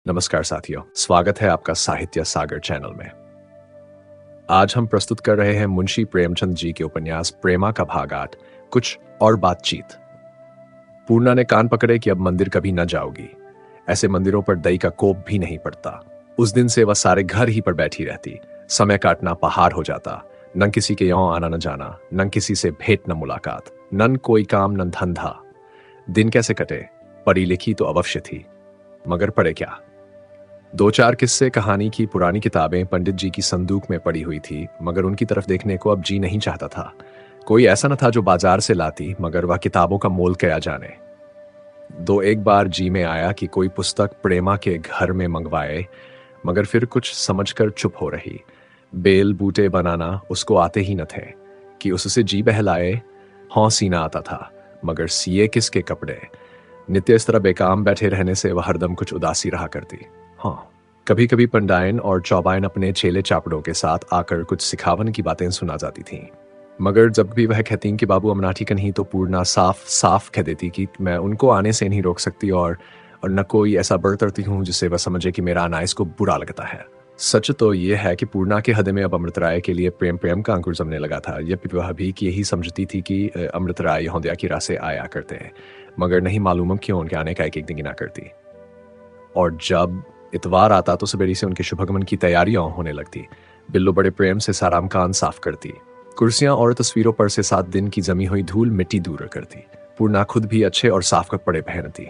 नमस्कार साथियों, स्वागत है आपका साहित्य सागर चैनल में। आज हम प्रस्तुत कर रहे हैं मुंशी प्रेमचंद जी के उपन्यास प्रेमा का भाग 8, कुछ और बातचीत। पूर्णा ने कान पकड़े कि अब मंदिर कभी न जाओगी। ऐसे मंदिरों पर दई का कोप भी नहीं पड़ता। उस दिन से वह सारे घर ही पर बैठी रहती। समय काटना पहाड़ हो जाता। न किसी के यहाँ आना न जाना, न किसी से भेंट न मुलाकात, न कोई काम न धंधा। दिन कैसे कटे? पढ़ी लिखी तो अवश्य थी, मगर पढ़े क्या? दो चार किस्से कहानी की पुरानी किताबें पंडित जी की संदूक में पड़ी हुई थी, मगर उनकी तरफ देखने को अब जी नहीं चाहता था। कोई ऐसा न था जो बाजार से लाती, मगर वह किताबों का मोल क्या जाने। दो एक बार जी में आया कि कोई पुस्तक प्रेमा के घर में मंगवाए, मगर फिर कुछ समझकर चुप हो रही। बेल बूटे बनाना उसको आते ही न थे कि उससे जी बहलाए। हाँ, सीना आता था, मगर सिए किसके कपड़े। नित्य इस तरह बेकाम बैठे रहने से वह हरदम कुछ उदासी रहा करती। हाँ, कभी कभी पंडायन और चौबायन अपने चेले चापड़ों के साथ आकर कुछ सिखावन की बातें सुना जाती थीं, मगर जब भी वह कहती कि बाबू अमराठी का नहीं, तो पूर्णा साफ साफ कह देती कि मैं उनको आने से नहीं रोक सकती और न कोई ऐसा बरतरती हूँ जिससे वह समझे कि मेरा आना इसको बुरा लगता है। सच तो यह है कि पूर्णा के हृदय में अब अमृतराय के लिए प्रेम प्रेम का अंकुर जमने लगा था। यद्यपि वह भी कि यही समझती थी कि अमृतराय यहोंदिया की राह से आया करते हैं, मगर नहीं मालूम क्यों उनके आने का एक एक दिन गिना करती। और जब इतवार आता तो सवेरे से उनके शुभगमन की तैयारियां होने लगती। बिल्लो बड़े प्रेम से साराम कान साफ करती। कुर्सियां और तस्वीरों पर से 7 दिन की जमी हुई धूल मिट्टी दूर करती। पूर्णा खुद भी अच्छे और साफ कपड़े पहनती।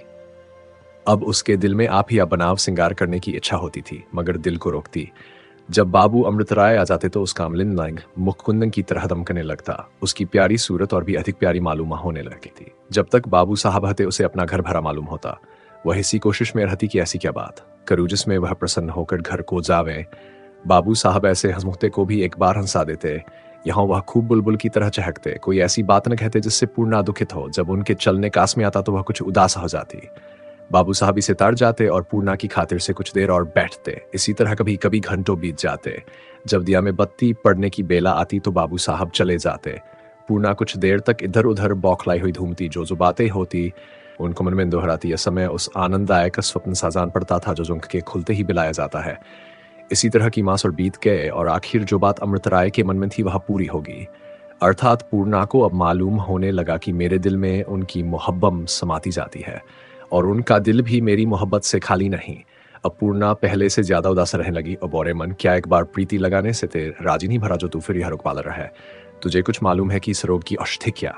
अब उसके दिल में आप ही आप बनाव सिंगार करने की इच्छा होती थी, मगर दिल को रोकती। जब बाबू अमृतराय आ जाते तो उसका अमलिन रंग मुखकुंदन की तरह दमकने लगता। उसकी प्यारी सूरत और भी अधिक प्यारी मालूम होने लगती थी। जब तक बाबू साहब हते उसे अपना घर भरा मालूम होता। वह इसी कोशिश में रहती कि ऐसी क्या बात करूं जिसमें वह प्रसन्न होकर घर को जावे। बाबू साहब ऐसे हंसमुखते को भी एक बार हंसा देते। यहाँ वह खूब बुलबुल की तरह चहकते। कोई ऐसी बात न कहते जिससे पूर्णा दुखित हो। जब उनके चलने कास में आता तो वह कुछ उदास हो जाती। बाबू साहब इसे तर जाते और पूर्णा की खातिर से कुछ देर और बैठते। इसी तरह कभी कभी घंटों बीत जाते। जब दिया में बत्ती पड़ने की बेला आती तो बाबू साहब चले जाते। पूर्णा कुछ देर तक इधर उधर बौखलाई हुई घूमती। जो बातें होती उनको मन में दोहराती। यह समय उस आनंददायक स्वप्न सा जान पड़ता था जो जुंक के खुलते ही बिलाया जाता है। इसी तरह की मास और बीत गए और आखिर जो बात अमृतराय के मन में थी वह पूरी होगी। अर्थात पूर्णा को अब मालूम होने लगा कि मेरे दिल में उनकी मोहब्बत समाती जाती है और उनका दिल भी मेरी मोहब्बत से खाली नहीं। अब पूर्णा पहले से ज्यादा उदास रहने लगी। और बोरे मन, क्या एक बार प्रीति लगाने से ते राजी नहीं भरा जो तू फिर यह रोग पाला रहा है। तुझे कुछ मालूम है कि इस रोग की औषधि क्या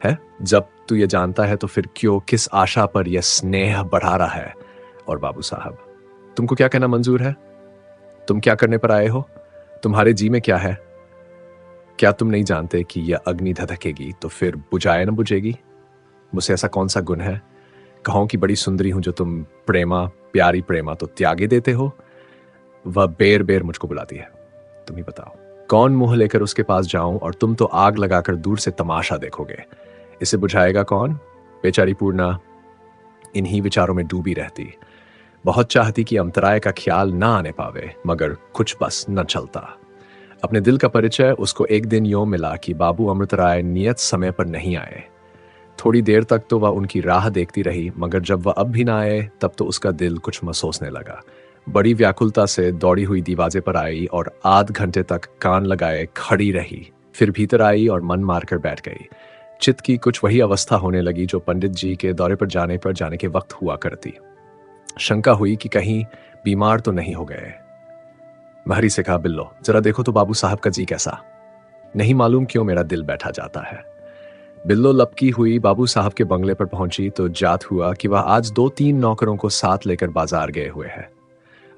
है? जब तू ये जानता है तो फिर क्यों, किस आशा पर यह स्नेह बढ़ा रहा है? और बाबू साहब, तुमको क्या कहना मंजूर है? तुम क्या करने पर आए हो? तुम्हारे जी में क्या है? क्या तुम नहीं जानते कि यह अग्नि धधकेगी तो फिर बुझाए न बुझेगी? मुझसे ऐसा कौन सा गुण है? कहो कि बड़ी सुंदरी हूं जो तुम प्रेमा, प्यारी प्रेमा तो त्यागे देते हो। वह बेर बेर मुझको बुलाती है। तुम ही बताओ, कौन मुंह लेकर उसके पास जाऊं? और तुम तो आग लगाकर दूर से तमाशा देखोगे। इसे बुझाएगा कौन? बेचारी पूर्णा इन्हीं विचारों में डूबी रहती। बहुत चाहती कि अमृतराय का ख्याल ना आने पावे, मगर कुछ बस न चलता। अपने दिल का परिचय उसको एक दिन यूं मिला कि बाबू अमृतराय नियत समय पर नहीं आए। थोड़ी देर तक तो वह उनकी राह देखती रही, मगर जब वह अब भी ना आए तब तो उसका दिल कुछ महसूसने लगा। बड़ी व्याकुलता से दौड़ी हुई दीवाजे पर आई और आध घंटे तक कान लगाए खड़ी रही। फिर भीतर आई और मन मारकर बैठ गई। चित्त की कुछ वही अवस्था होने लगी जो पंडित जी के दौरे पर जाने के वक्त हुआ करती। शंका हुई कि कहीं बीमार तो नहीं हो गए। महरी से कहा, बिल्लो जरा देखो तो बाबू साहब का जी कैसा। नहीं मालूम क्यों मेरा दिल बैठा जाता है। बिल्लो लपकी हुई बाबू साहब के बंगले पर पहुंची तो जात हुआ कि वह आज 2-3 नौकरों को साथ लेकर बाजार गए हुए हैं,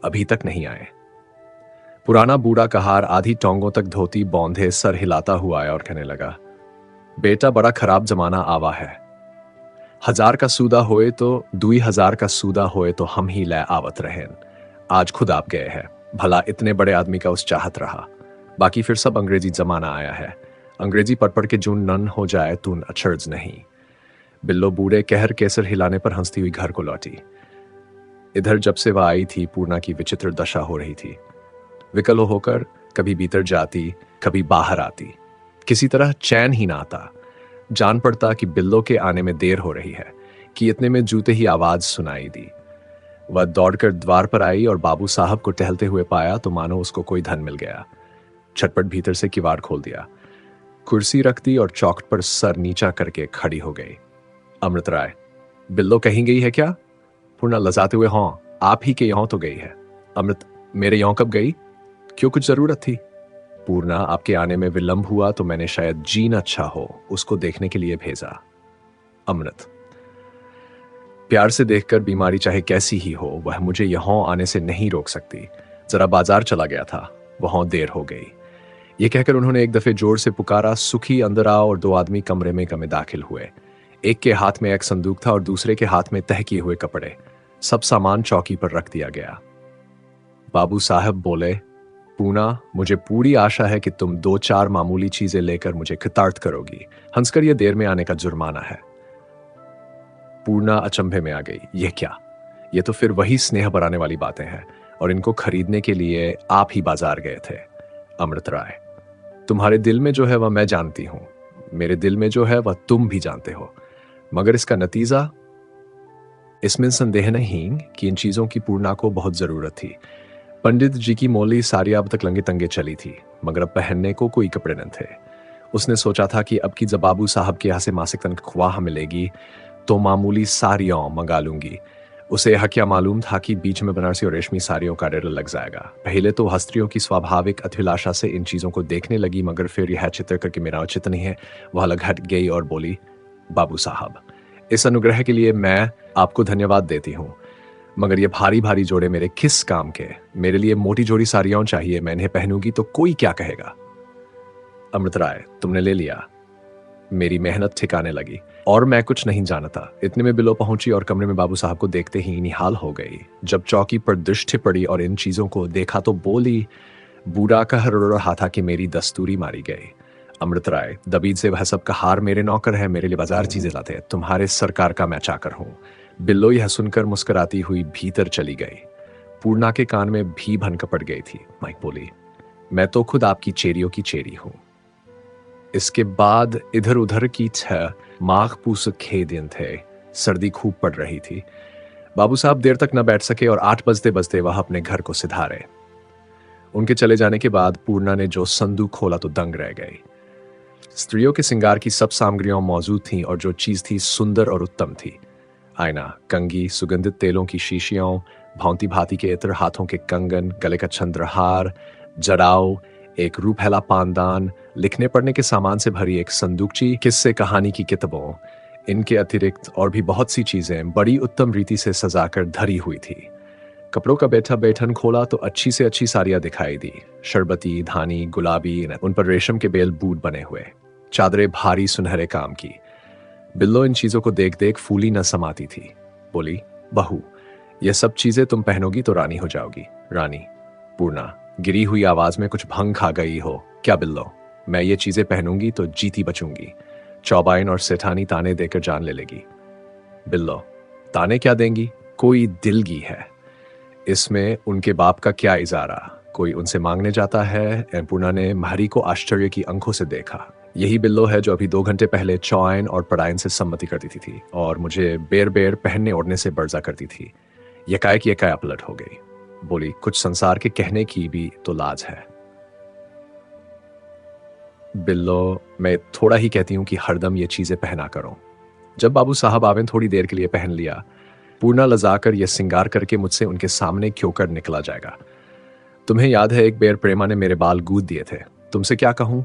अभी तक नहीं आए। पुराना बूढ़ा कहार आधी टोंगों तक धोती बौंधे सर हिलाता हुआ आया और कहने लगा, बेटा बड़ा खराब जमाना आवा है। 1000 का सूदा होए तो 2000 का सूदा होए तो हम ही लै आवत रहें। आज खुद आप गए हैं। भला इतने बड़े आदमी का उस चाहत रहा। बाकी फिर सब अंग्रेजी जमाना आया है। अंग्रेजी पढ़ के जून नन हो जाए तून अचर्ज नहीं। बिल्लो बूढ़े कहर केसर हिलाने पर हंसती हुई घर को लौटी। इधर जब से वह आई थी पूर्णा की विचित्र दशा हो रही थी। विकल होकर कभी भीतर जाती, कभी बाहर आती। किसी तरह चैन ही ना आता। जान पड़ता कि बिल्लो के आने में देर हो रही है कि इतने में जूते ही आवाज सुनाई दी। वह दौड़कर द्वार पर आई और बाबू साहब को टहलते हुए पाया तो मानो उसको कोई धन मिल गया। झटपट भीतर से किवाड़ खोल दिया, कुर्सी रख दी और चौखट पर सर नीचा करके खड़ी हो गई। अमृत राय, बिल्लो कहीं गई है क्या? पूर्णा लजाते हुए, हाँ, आप ही के यहां तो गई है। अमृत, मेरे यहां कब गई? क्यों, कुछ जरूरत थी? पूर्णा, आपके आने में विलंब हुआ तो मैंने शायद जीन अच्छा हो उसको देखने के लिए भेजा। अमृत, प्यार से देखकर बीमारी चाहे कैसी ही हो वह मुझे यहां आने से नहीं रोक सकती। जरा बाजार चला गया था, वहां देर हो गई। यह कहकर उन्होंने एक दफे जोर से पुकारा, सुखी अंदर आओ, और दो आदमी कमरे में दाखिल हुए। एक के हाथ में एक संदूक था और दूसरे के हाथ में तह किए हुए कपड़े। सब सामान चौकी पर रख दिया गया। बाबू साहब बोले, पूना, मुझे पूरी आशा है कि तुम 2-4 मामूली चीजें लेकर मुझे कृतार्थ करोगी। हंसकर यह देर में आने का जुर्माना है। पूर्णा अचंभे में आ गई, यह क्या? ये तो फिर वही स्नेह बढ़ाने वाली बातें हैं, और इनको खरीदने के लिए आप ही बाजार गए थे। अमृत राय, तुम्हारे दिल में जो है वह मैं जानती हूं, मेरे दिल में जो है वह तुम भी जानते हो, मगर इसका नतीजा? इसमें संदेह नहीं कि इन चीजों की पूर्णा को बहुत जरूरत थी। पंडित जी की मोली सारी अब तक लंगे तंगे चली थी, मगर अब पहनने को कोई कपड़े न थे। उसने सोचा था कि अब की जब बाबू साहब के यहाँ से मासिक तनख्वाह मिलेगी तो मामूली साड़ियां मंगा लूंगी। उसे यह क्या मालूम था कि बीच में बनारसी और रेशमी साड़ियों का रेल लग जाएगा। पहले तो हस्त्रियों की स्वाभाविक अभिलाषा से इन चीजों को देखने लगी, मगर फिर यह चित्र करके मेरा उचित नहीं है, वह अलग हट गई और बोली, बाबू साहब, इस अनुग्रह के लिए मैं आपको धन्यवाद देती हूँ, मगर ये भारी भारी जोड़े मेरे किस काम के? मेरे लिए मोटी जोड़ी साड़ियां चाहिए, मैं इन्हें पहनूंगी तो कोई क्या कहेगा? अमृत राय, तुमने ले लिया। मेरी मेहनत ठिकाने लगी और मैं कुछ नहीं जानता। इतने में बिलो पहुंची और कमरे में बाबू साहब को देखते ही निहाल हो गई। जब चौकी पर दृष्टि पड़ी और इन चीजों को देखा तो बोली, बूढ़ा कह रहा था कि मेरी दस्तूरी मारी गई। अमृत राय, दबीज से वह सब का हार मेरे नौकर है, मेरे लिए बाजार चीजें लाते हैं, तुम्हारे सरकार का मैं चाकर हूं। बिल्लो यह सुनकर मुस्कुराती हुई भीतर चली गई। पूर्णा के कान में भी भनक पड़ गई थी। माइक बोली, मैं तो खुद आपकी चेरियों की चेरी हूं। इसके बाद इधर उधर की 6 माघ पूस खे दिन थे। सर्दी खूब पड़ रही थी। बाबू साहब देर तक न बैठ सके और 8 बजते बजते वह अपने घर को सिधारे। उनके चले जाने के बाद पूर्णा ने जो संदूक खोला तो दंग रह गई। स्त्रियों के श्रृंगार की सब सामग्रियां मौजूद थीं और जो चीज थी सुंदर और उत्तम थी। आईना, कंघी, सुगंधित तेलों की शीशियां, भांति भांति के इत्र, हाथों के कंगन, गले का चंद्रहार, जड़ाव, एक रूपहला पानदान, लिखने पढ़ने के सामान से भरी एक संदूकची, किस्से कहानी की किताबों, इनके अतिरिक्त और भी बहुत सी चीजें बड़ी उत्तम रीति से सजाकर धरी हुई थी। कपड़ों का बैठा बैठन खोला तो अच्छी से अच्छी साड़ियां दिखाई दी, शरबती, धानी, गुलाबी, उन पर रेशम के बेल बूट बने हुए, चादरें भारी सुनहरे काम की। बिल्लो इन चीजों को देख देख फूली न समाती थी। बोली, बहू, ये सब चीजें तुम पहनोगी तो रानी हो जाओगी। रानी। पूर्णा गिरी हुई आवाज में, कुछ भंग खा गई हो क्या बिल्लो? मैं ये चीजें पहनूंगी तो जीती बचूंगी। चौबाइन और सेठानी ताने देकर जान ले लेगी। बिल्लो, ताने क्या देंगी? कोई दिलगी है इसमें, उनके बाप का क्या इजारा? कोई उनसे मांगने जाता है? पूर्णा ने महरी को आश्चर्य की आंखों से देखा। यही बिल्लो है जो अभी 2 घंटे पहले चौआइन और पढ़ाइन से सम्मति करती थी और मुझे बेर बेर पहनने ओढ़ने से बर्जा करती थी। यकायक पलट हो गई। बोली, कुछ संसार के कहने की भी तो लाज है। बिल्लो, मैं थोड़ा ही कहती हूं कि हरदम ये चीजें पहना करो। जब बाबू साहब आवे थोड़ी देर के लिए पहन लिया। पूर्णा लजाकर यह सिंगार करके मुझसे उनके सामने क्यों कर निकला जाएगा। तुम्हें याद है एक बेर प्रेमा ने मेरे बाल गूंद दिए थे। तुमसे क्या कहूं,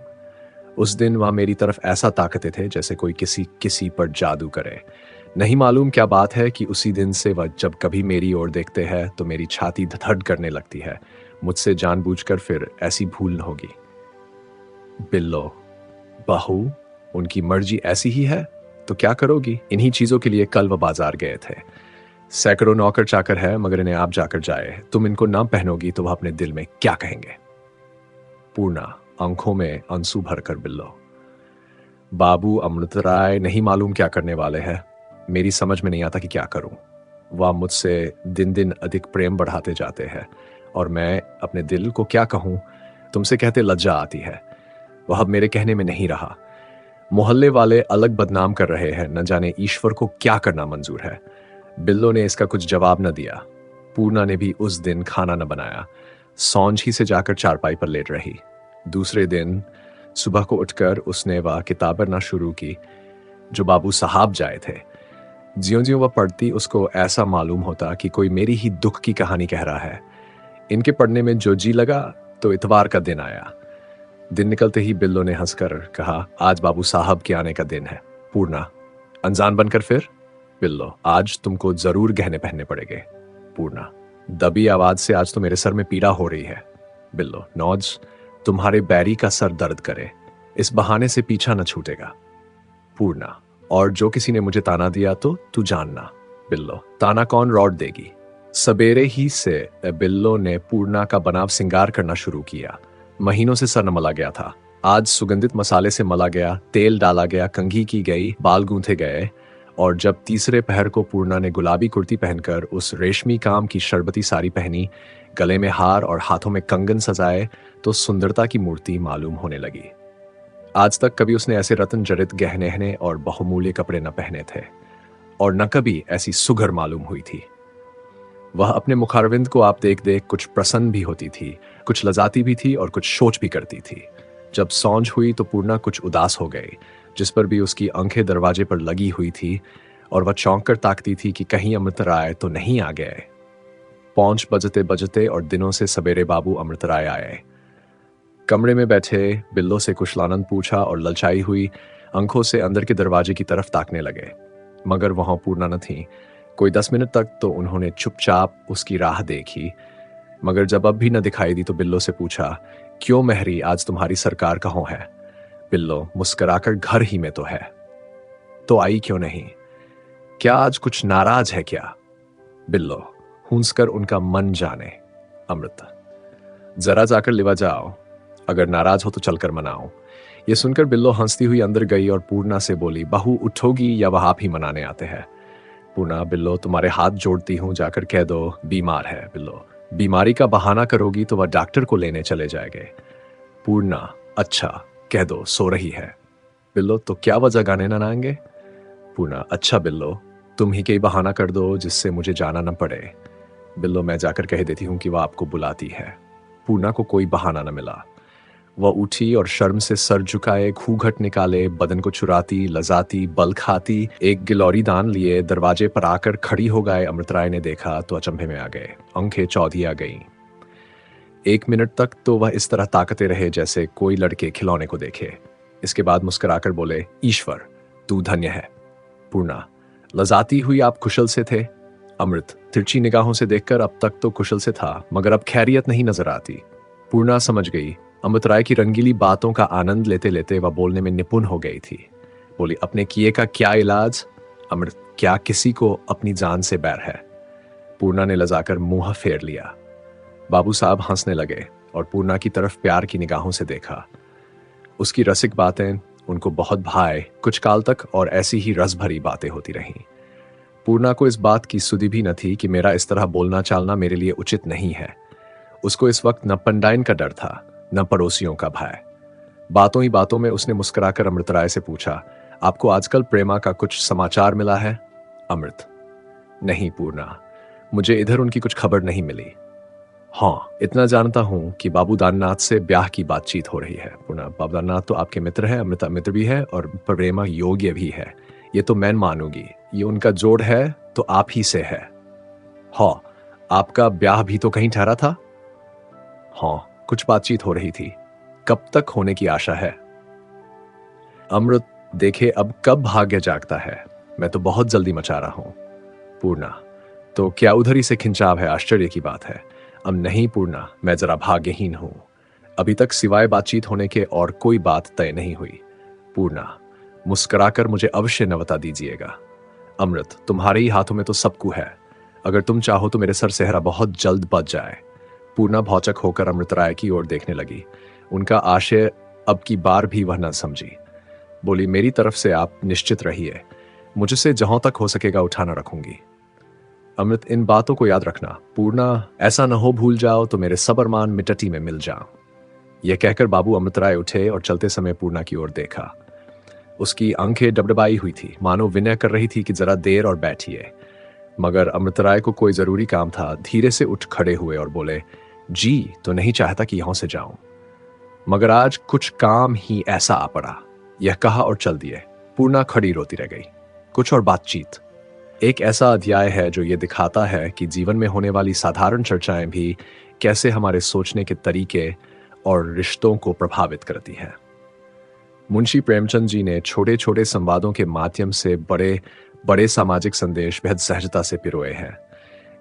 उस दिन वह मेरी तरफ ऐसा ताकते थे जैसे कोई किसी पर जादू करे। नहीं मालूम क्या बात है कि उसी दिन से वह जब कभी मेरी ओर देखते हैं तो मेरी छाती धड़ करने लगती है। मुझसे जानबूझकर फिर ऐसी भूल न होगी। बिल्लो, बहू, उनकी मर्जी ऐसी ही है तो क्या करोगी? इन्हीं चीजों के लिए कल वह बाजार गए थे। सैकड़ों नौकर चाकर है, मगर इन्हें आप जाकर जाए। तुम इनको ना पहनोगी तो वह अपने दिल में क्या कहेंगे? पूर्णा आंखों में आंसू भरकर, बिल्लो, बाबू अमृत राय नहीं मालूम क्या करने वाले हैं। मेरी समझ में नहीं आता कि क्या करूं। वह मुझसे दिन दिन अधिक प्रेम बढ़ाते जाते हैं और मैं अपने दिल को क्या कहूं। तुमसे कहते लज्जा आती है। वह अब मेरे कहने में नहीं रहा। मोहल्ले वाले अलग बदनाम कर रहे हैं, न जाने ईश्वर को क्या करना मंजूर है। बिल्लो ने इसका कुछ जवाब न दिया। पूर्णा ने भी उस दिन खाना न बनाया, सौंझ ही से जाकर चारपाई पर लेट रही। दूसरे दिन सुबह को उठकर उसने वह किताब पढ़ना शुरू की जो बाबू साहब जाए थे। ज्यों-ज्यों वह पढ़ती उसको ऐसा मालूम होता कि कोई मेरी ही दुख की कहानी कह रहा है। इनके पढ़ने में जो जी लगा तो इतवार का दिन आया। दिन निकलते ही बिल्लो ने हंसकर कहा, आज बाबू साहब के आने का दिन है। पूर्णा, अनजान बनकर फिर? बिल्लो, आज तुमको जरूर गहने पहनने पड़ेंगे। पूर्णा, दबी आवाज से, आज तो मेरे सर में पीड़ा हो रही है। बिल्लो, नौज, तुम्हारे बैरी का सर दर्द करे, इस बहाने से पीछा न छूटेगा। पूर्णा, और जो किसी ने मुझे ताना दिया तो तू जानना। बिल्लो, ताना कौन रौट देगी? सबेरे ही से बिल्लो ने पूर्णा का बनाव सिंगार करना शुरू किया। महीनों से सर न मला गया था, आज सुगंधित मसाले से मला गया, तेल डाला गया, कंघी की गई, बाल गूंथे गए। और जब तीसरे पहर को पूर्णा ने गुलाबी कुर्ती पहनकर उस रेशमी काम की शरबती साड़ी पहनी, गले में हार और हाथों में कंगन सजाए, तो सुंदरता की मूर्ति मालूम होने लगी। आज तक कभी उसने ऐसे रत्न जड़ित गहने और बहुमूल्य कपड़े न पहने थे, और न कभी ऐसी सुघर मालूम हुई थी। वह अपने मुखारविंद को आप देख देख कुछ प्रसन्न भी होती थी, कुछ लजाती भी थी और कुछ सोच भी करती थी। जब सौंझ हुई तो पूर्णा कुछ उदास हो गई, जिस पर भी उसकी आंखें दरवाजे पर लगी हुई थी, और वह चौंक कर ताकती थी कि कहीं अमृतराय तो नहीं आ गए। पौंछ बजते बजते और दिनों से सवेरे बाबू अमृतराय आए। कमरे में बैठे बिल्लो से कुशलानंद पूछा और ललचाई हुई आंखों से अंदर के दरवाजे की तरफ ताकने लगे, मगर वहां पूर्णा न थी। कोई 10 मिनट तक तो उन्होंने चुपचाप उसकी राह देखी, मगर जब अब भी न दिखाई दी तो बिल्लो से पूछा, क्यों मेहरी, आज तुम्हारी सरकार कहाँ है? बिल्लो मुस्कुराकर, घर ही में तो है। तो आई क्यों नहीं? क्या आज कुछ नाराज है क्या? बिल्लो, हूंसकर उनका मन जाने। अमृत, जरा जाकर लिवा जाओ, अगर नाराज हो तो चलकर मनाओ। ये सुनकर बिल्लो हंसती हुई अंदर गई और पूर्णा से बोली, बहू उठोगी या वह आप ही मनाने आते हैं? पूर्णा, बिल्लो तुम्हारे हाथ जोड़ती हूं, जाकर कह दो बीमार है। बिल्लो, बीमारी का बहाना करोगी तो वह डॉक्टर को लेने चले जाएंगे। पूर्णा, अच्छा, कह दो सो रही है। बिल्लो, तो क्या वजह गाने न आएंगे? पूर्णा, अच्छा बिल्लो, तुम ही कई बहाना कर दो जिससे मुझे जाना न पड़े। बिल्लो, मैं जाकर कह देती हूं कि वह आपको बुलाती है। पूर्णा को कोई बहाना न मिला। वह उठी और शर्म से सर झुकाए, घूंघट निकाले, बदन को चुराती, लजाती, बल खाती, एक गिलौरी दान लिए दरवाजे पर आकर खड़ी हो गए। अमृतराय ने देखा तो अचंभे में आ गए, आंखें चौधिया गईं। 1 मिनट तक तो वह इस तरह ताकते रहे जैसे कोई लड़के खिलौने को देखे। इसके बाद मुस्कुराकर बोले, ईश्वर तू धन्य है। पूर्णा, लजाती हुई, आप कुशल से थे? अमृत तिरछी निगाहों से देखकर, अब तक तो कुशल से था, मगर अब खैरियत नहीं नजर आती। पूर्णा समझ गई। अमृतराय की रंगीली बातों का आनंद लेते लेते वह बोलने में निपुण हो गई थी। बोली, अपने किए का क्या इलाज? अमृत, क्या किसी को अपनी जान से बैर है? पूर्णा ने लजाकर मुंह फेर लिया। बाबू साहब हंसने लगे और पूर्णा की तरफ प्यार की निगाहों से देखा। उसकी रसिक बातें उनको बहुत भाए कुछ काल तक, और ऐसी ही रस भरी बातें होती रहीं। पूर्णा को इस बात की सुधि भी न थी कि मेरा इस तरह बोलना चालना मेरे लिए उचित नहीं है। उसको इस वक्त न पंडाइन का डर था, न पड़ोसियों का भय। बातों ही बातों में उसने मुस्कुराकर अमृतराय से पूछा, आपको आजकल प्रेमा का कुछ समाचार मिला है? अमृत, नहीं पूर्णा, मुझे इधर उनकी कुछ खबर नहीं मिली। हाँ, इतना जानता हूं कि बाबू दाननाथ से ब्याह की बातचीत हो रही है। पूर्णा, बाबू दाननाथ तो आपके मित्र है, अमृता मित्र भी है और प्रेमा योग्य भी है, ये तो मैं मानूंगी। ये उनका जोड़ है तो आप ही से है। हाँ, आपका ब्याह भी तो कहीं ठहरा था? हाँ, कुछ बातचीत हो रही थी। कब तक होने की आशा है? अमृत, देखे अब कब भाग्य जागता है, मैं तो बहुत जल्दी मचा रहा हूं। पूर्णा, तो क्या उधर ही से खिंचाव है? आश्चर्य की बात है। अब नहीं पूर्णा, मैं जरा भाग्यहीन हूं, अभी तक सिवाय बातचीत होने के और कोई बात तय नहीं हुई। पूर्णा, मुस्कुराकर मुझे अवश्य नवता दीजिएगा। अमृत, तुम्हारे ही हाथों में तो सब कुछ है, अगर तुम चाहो तो मेरे सर सेहरा बहुत जल्द बच जाए। पूर्णा भौचक होकर अमृतराय की ओर देखने लगी। उनका आशय अब की बार भी वह न समझी। बोली, मेरी तरफ से आप निश्चित रहिए, मुझसे जहां तक हो सकेगा उठाना रखूंगी। अमृत, इन बातों को याद रखना। पूर्णा, ऐसा न हो भूल जाओ तो मेरे सबरमान मिट्टी में मिल जाओ। यह कहकर बाबू अमृतराय उठे और चलते समय पूर्णा की ओर देखा। उसकी आंखें डबडबाई हुई थी, मानो विनय कर रही थी कि जरा देर और बैठिए। मगर अमृतराय को कोई जरूरी काम था, धीरे से उठ खड़े हुए और बोले, जी तो नहीं चाहता कि यहां से जाऊं, मगर आज कुछ काम ही ऐसा आ पड़ा। यह कहा और चल दिए। पूर्णा खड़ी रोती रह गई। कुछ और बातचीत एक ऐसा अध्याय है जो ये दिखाता है कि जीवन में होने वाली साधारण चर्चाएं भी कैसे हमारे सोचने के तरीके और रिश्तों को प्रभावित करती है। मुंशी प्रेमचंद जी ने छोटे छोटे संवादों के माध्यम से बड़े बड़े सामाजिक संदेश बेहद सहजता से पिरोए हैं।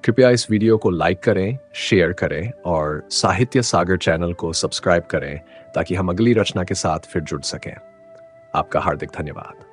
कृपया इस वीडियो को लाइक करें, शेयर करें और साहित्य सागर चैनल को सब्सक्राइब करें ताकि हम अगली रचना के साथ फिर जुड़ सकें। आपका हार्दिक धन्यवाद।